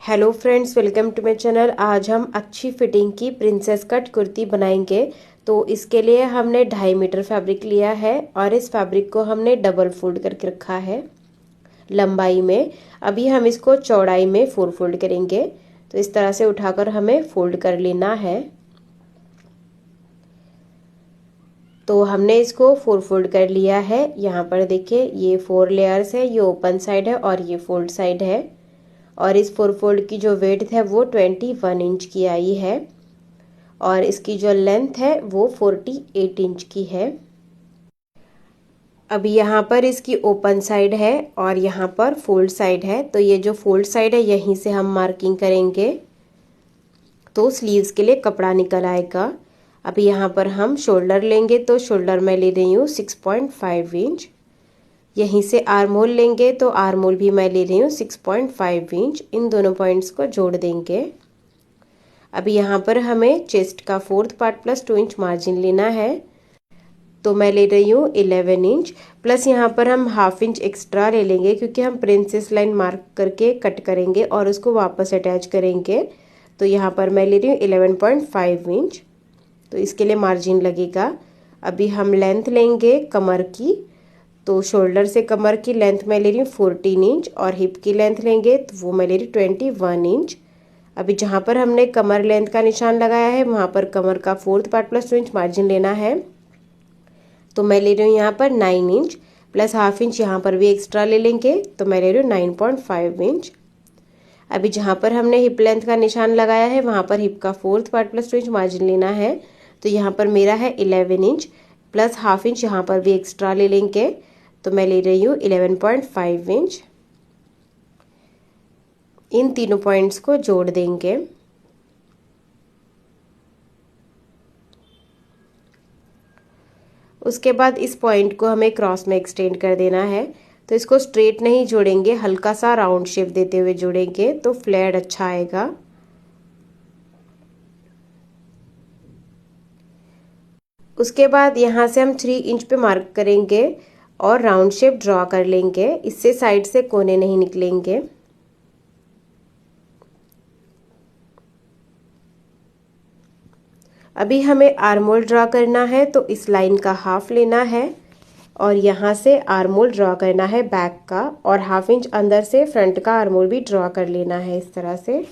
Hello friends, welcome to my channel. आज हम अच्छी फिटिंग की प्रिंसेस कट कुर्ती बनाएंगे। तो इसके लिए हमने 2.5 मीटर फैब्रिक लिया है और इस फैब्रिक को हमने डबल फोल्ड करके रखा है लंबाई में। अभी हम इसको चौड़ाई में 4 फोल्ड करेंगे। तो इस तरह से उठाकर हमें फोल्ड कर लेना है। तो हमने इसको 4 फोल्ड कर लिया है। यहाँ पर देखिए, ये 4 लेयर्स है। ये ओपन साइड है और ये फोल्ड साइड है। और इस 4 फोल्ड की जो विड्थ है वो 21 इंच की आई है और इसकी जो लेंथ है वो 48 इंच की है। अभी यहाँ पर इसकी ओपन साइड है और यहाँ पर फोल्ड साइड है। तो ये जो फोल्ड साइड है यहीं से हम मार्किंग करेंगे तो स्लीव्स के लिए कपड़ा निकल आएगा। अभी यहाँ पर हम शोल्डर लेंगे तो शोल्डर मैं ले रही हूँ 6.5 इंच। यहीं से आर्म होल लेंगे तो आर्म होल भी मैं ले रही हूँ 6.5 इंच। इन दोनों पॉइंट्स को जोड़ देंगे। अभी यहाँ पर हमें चेस्ट का 4th part plus 2 inch margin लेना है। तो मैं ले रही हूँ 11 इंच प्लस यहाँ पर हम 1/2 इंच एक्स्ट्रा ले लेंगे क्योंकि हम प्रिंसेस लाइन मार्क करके कट करेंगे और उसको वापस अटैच करेंगे। तो यहाँ पर मैं ले रही हूँ 11.5 इंच। तो इसके लिए मार्जिन लगेगा। अभी हम लेंथ लेंगे कमर की। तो शोल्डर से कमर की लेंथ मैं ले रही हूँ 14 इंच और हिप की लेंथ लेंगे तो वो मैं ले रही हूँ 21 इंच। अभी जहाँ पर हमने कमर लेंथ का निशान लगाया है वहाँ पर कमर का 4th part plus 2 inch margin लेना है। तो मैं ले रही हूँ यहाँ पर 9 इंच प्लस 1/2 इंच यहाँ पर भी एक्स्ट्रा ले लेंगे तो मैं ले रही हूँ 9.5 इंच। अभी जहाँ पर हमने हिप लेंथ का निशान लगाया है वहाँ पर हिप का 4th part plus 2 inch margin लेना है। तो यहाँ पर मेरा है 11 इंच प्लस 1/2 इंच यहाँ पर भी एक्स्ट्रा ले लेंगे तो मैं ले रही हूँ 11.5 इंच। इन तीनों पॉइंट्स को जोड़ देंगे। उसके बाद इस पॉइंट को हमें क्रॉस में एक्सटेंड कर देना है। तो इसको स्ट्रेट नहीं जोड़ेंगे, हल्का सा राउंड शेप देते हुए जोड़ेंगे तो फ्लेयर अच्छा आएगा। उसके बाद यहाँ से हम 3 इंच पे मार्क करेंगे और राउंड शेप ड्रॉ कर लेंगे। इससे साइड से कोने नहीं निकलेंगे। अभी हमें आर्म होल ड्रॉ करना है तो इस लाइन का हाफ लेना है और यहाँ से आर्म होल ड्रॉ करना है बैक का और 1/2 इंच अंदर से फ्रंट का आर्म होल भी ड्रॉ कर लेना है इस तरह से।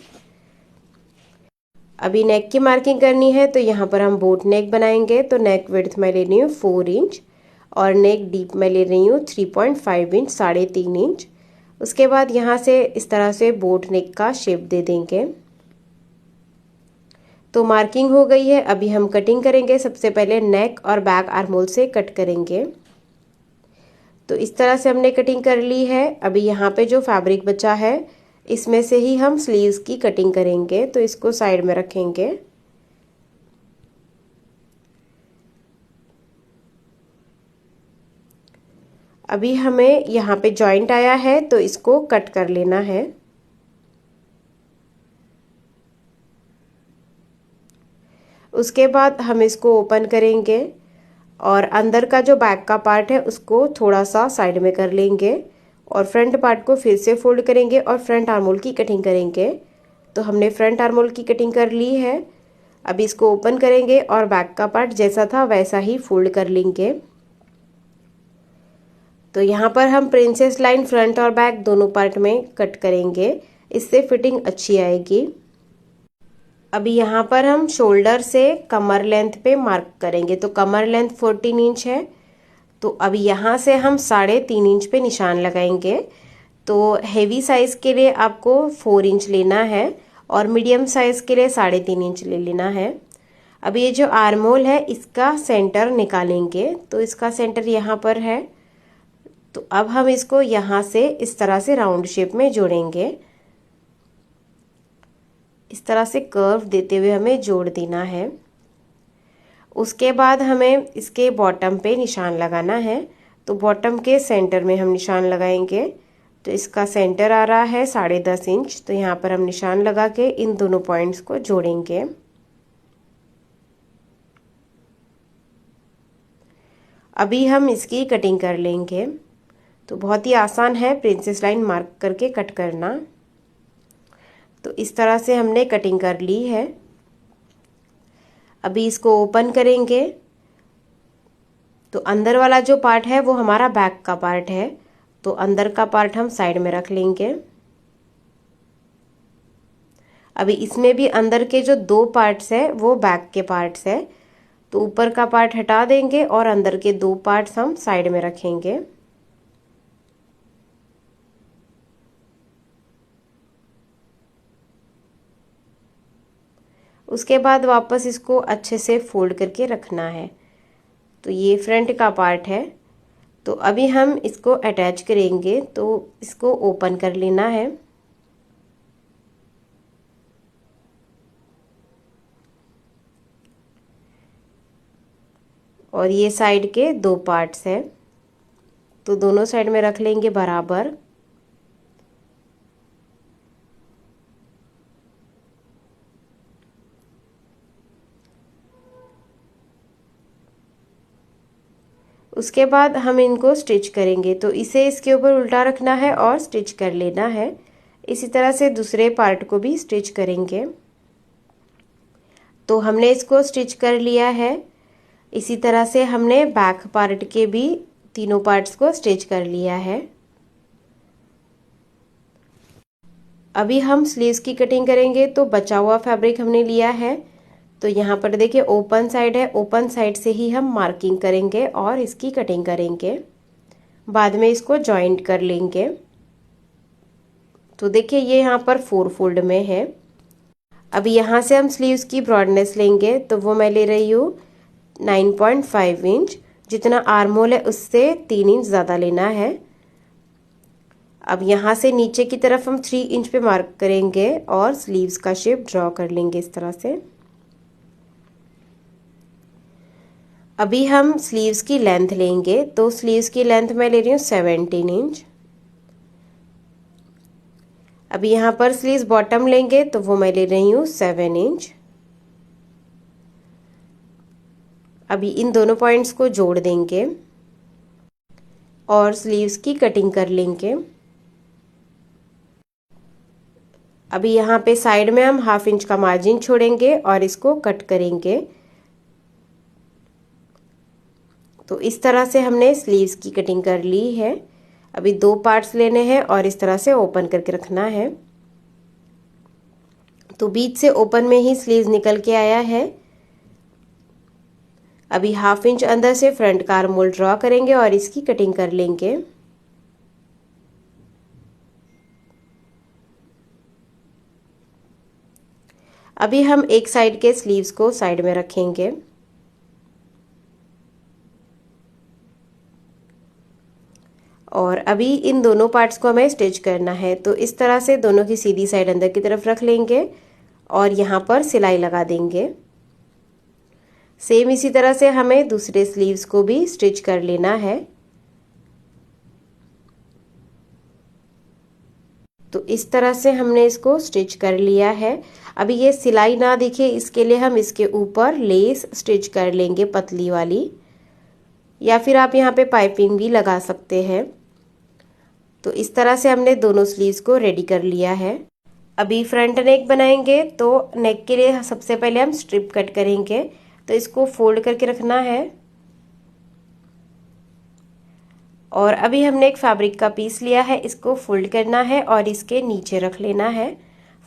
अभी नेक की मार्किंग करनी है तो यहाँ पर हम बोट नेक बनाएंगे। तो नेक विड्थ मैं ले रही हूँ 4 इंच और नेक डीप मैं ले रही हूँ 3.5 इंच, 3.5 इंच। उसके बाद यहाँ से इस तरह से बोट नेक का शेप दे देंगे। तो मार्किंग हो गई है। अभी हम कटिंग करेंगे। सबसे पहले नेक और बैक आर्म होल से कट करेंगे। तो इस तरह से हमने कटिंग कर ली है। अभी यहाँ पे जो फैब्रिक बचा है इसमें से ही हम स्लीव्स की कटिंग करेंगे। तो इसको साइड में रखेंगे। अभी हमें यहाँ पे जॉइंट आया है तो इसको कट कर लेना है। उसके बाद हम इसको ओपन करेंगे और अंदर का जो बैक का पार्ट है उसको थोड़ा सा साइड में कर लेंगे और फ्रंट पार्ट को फिर से फोल्ड करेंगे और फ्रंट आर्म होल की कटिंग करेंगे। तो हमने फ्रंट आर्म होल की कटिंग कर ली है। अभी इसको ओपन करेंगे और बैक का पार्ट जैसा था वैसा ही फोल्ड कर लेंगे। तो यहाँ पर हम प्रिंसेस लाइन फ्रंट और बैक दोनों पार्ट में कट करेंगे, इससे फिटिंग अच्छी आएगी। अभी यहाँ पर हम शोल्डर से कमर लेंथ पे मार्क करेंगे। तो कमर लेंथ 14 इंच है। तो अभी यहाँ से हम 3.5 इंच पे निशान लगाएंगे। तो हेवी साइज़ के लिए आपको 4 इंच लेना है और मीडियम साइज़ के लिए 3.5 इंच ले लेना है। अभी ये जो आर्म होल है इसका सेंटर निकालेंगे। तो इसका सेंटर यहाँ पर है। तो अब हम इसको यहाँ से इस तरह से राउंड शेप में जोड़ेंगे। इस तरह से कर्व देते हुए हमें जोड़ देना है। उसके बाद हमें इसके बॉटम पे निशान लगाना है। तो बॉटम के सेंटर में हम निशान लगाएंगे। तो इसका सेंटर आ रहा है 10.5 इंच। तो यहाँ पर हम निशान लगा के इन दोनों पॉइंट्स को जोड़ेंगे। अभी हम इसकी कटिंग कर लेंगे। तो बहुत ही आसान है प्रिंसेस लाइन मार्क करके कट करना। तो इस तरह से हमने कटिंग कर ली है। अभी इसको ओपन करेंगे तो अंदर वाला जो पार्ट है वो हमारा बैक का पार्ट है, तो अंदर का पार्ट हम साइड में रख लेंगे। अभी इसमें भी अंदर के जो दो पार्ट्स है वो बैक के पार्ट्स है, तो ऊपर का पार्ट हटा देंगे और अंदर के दो पार्ट्स हम साइड में रखेंगे। उसके बाद वापस इसको अच्छे से फोल्ड करके रखना है। तो ये फ्रंट का पार्ट है, तो अभी हम इसको अटैच करेंगे, तो इसको ओपन कर लेना है। और ये साइड के दो पार्ट्स हैं, तो दोनों साइड में रख लेंगे बराबर। उसके बाद हम इनको स्टिच करेंगे, तो इसे इसके ऊपर उल्टा रखना है और स्टिच कर लेना है। इसी तरह से दूसरे पार्ट को भी स्टिच करेंगे। तो हमने इसको स्टिच कर लिया है। इसी तरह से हमने बैक पार्ट के भी तीनों पार्ट्स को स्टिच कर लिया है। अभी हम स्लीव्स की कटिंग करेंगे, तो बचा हुआ फैब्रिक हमने लिया है। तो यहाँ पर देखिए ओपन साइड है, ओपन साइड से ही हम मार्किंग करेंगे और इसकी कटिंग करेंगे, बाद में इसको जॉइंट कर लेंगे। तो देखिए ये यहाँ पर 4 फोल्ड में है। अभी यहाँ से हम स्लीव्स की ब्रॉडनेस लेंगे, तो वो मैं ले रही हूँ 9.5 इंच। जितना आर्म होल है उससे 3 इंच ज़्यादा लेना है। अब यहाँ से नीचे की तरफ हम 3 इंच पे मार्क करेंगे और स्लीव्स का शेप ड्रॉ कर लेंगे इस तरह से। अभी हम स्लीव्स की लेंथ लेंगे, तो स्लीव्स की लेंथ मैं ले रही हूँ 17 इंच। अभी यहाँ पर स्लीव्स बॉटम लेंगे, तो वो मैं ले रही हूँ 7 इंच। अभी इन दोनों पॉइंट्स को जोड़ देंगे और स्लीव्स की कटिंग कर लेंगे। अभी यहाँ पे साइड में हम 1/2 इंच का मार्जिन छोड़ेंगे और इसको कट करेंगे। तो इस तरह से हमने स्लीव्स की कटिंग कर ली है। अभी दो पार्ट्स लेने हैं और इस तरह से ओपन करके रखना है। तो बीच से ओपन में ही स्लीव्स निकल के आया है। अभी 1/2 इंच अंदर से फ्रंट का आर्म होल ड्रॉ करेंगे और इसकी कटिंग कर लेंगे। अभी हम एक साइड के स्लीव्स को साइड में रखेंगे और अभी इन दोनों पार्ट्स को हमें स्टिच करना है। तो इस तरह से दोनों की सीधी साइड अंदर की तरफ रख लेंगे और यहाँ पर सिलाई लगा देंगे। सेम इसी तरह से हमें दूसरे स्लीव्स को भी स्टिच कर लेना है। तो इस तरह से हमने इसको स्टिच कर लिया है। अभी ये सिलाई ना दिखे इसके लिए हम इसके ऊपर लेस स्टिच कर लेंगे, पतली वाली, या फिर आप यहाँ पे पाइपिंग भी लगा सकते हैं। तो इस तरह से हमने दोनों स्लीव्स को रेडी कर लिया है। अभी फ्रंट नेक बनाएंगे, तो नेक के लिए सबसे पहले हम स्ट्रिप कट करेंगे। तो इसको फोल्ड करके रखना है और अभी हमने एक फैब्रिक का पीस लिया है, इसको फोल्ड करना है और इसके नीचे रख लेना है।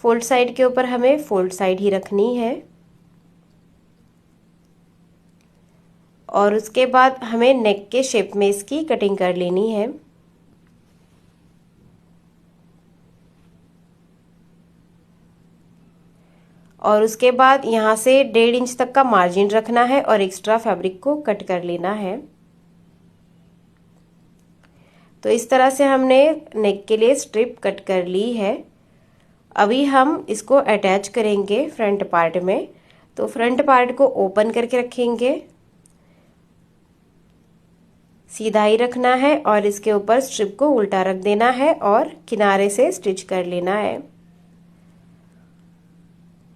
फोल्ड साइड के ऊपर हमें फोल्ड साइड ही रखनी है और उसके बाद हमें नेक के शेप में इसकी कटिंग कर लेनी है। और उसके बाद यहाँ से 1.5 इंच तक का मार्जिन रखना है और एक्स्ट्रा फैब्रिक को कट कर लेना है। तो इस तरह से हमने नेक के लिए स्ट्रिप कट कर ली है। अभी हम इसको अटैच करेंगे फ्रंट पार्ट में। तो फ्रंट पार्ट को ओपन करके रखेंगे, सीधा ही रखना है और इसके ऊपर स्ट्रिप को उल्टा रख देना है और किनारे से स्टिच कर लेना है।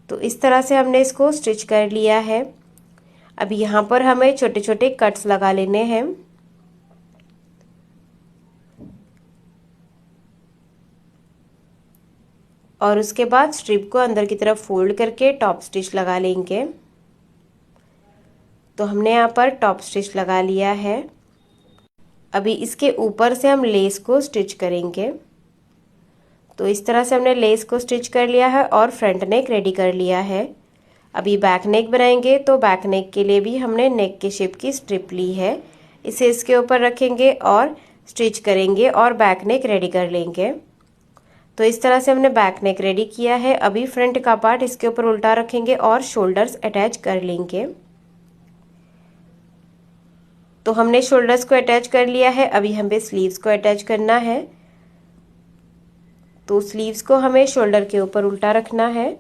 तो इस तरह से हमने इसको स्टिच कर लिया है। अभी यहाँ पर हमें छोटे छोटे कट्स लगा लेने हैं। और उसके बाद स्ट्रिप को अंदर की तरफ फोल्ड करके टॉप स्टिच लगा लेंगे। तो हमने यहाँ पर टॉप स्टिच लगा लिया है। अभी इसके ऊपर से हम लेस को स्टिच करेंगे। तो इस तरह से हमने लेस को स्टिच कर लिया है और फ्रंट नेक रेडी कर लिया है। अभी बैक नेक बनाएंगे, तो बैक नेक के लिए भी हमने नेक के शेप की स्ट्रिप ली है, इसे इसके ऊपर रखेंगे और स्टिच करेंगे और बैक नेक रेडी कर लेंगे। तो इस तरह से हमने बैक नेक रेडी किया है। अभी फ्रंट का पार्ट इसके ऊपर उल्टा रखेंगे और शोल्डर्स अटैच कर लेंगे। तो हमने शोल्डर्स को अटैच कर लिया है। अभी हमें स्लीव्स को अटैच करना है। तो स्लीव्स को हमें शोल्डर के ऊपर उल्टा रखना है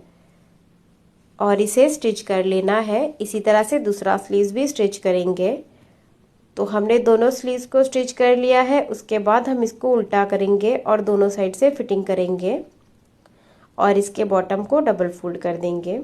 और इसे स्टिच कर लेना है। इसी तरह से दूसरा स्लीव्स भी स्टिच करेंगे। तो हमने दोनों स्लीव्स को स्टिच कर लिया है। उसके बाद हम इसको उल्टा करेंगे और दोनों साइड से फिटिंग करेंगे और इसके बॉटम को डबल फोल्ड कर देंगे।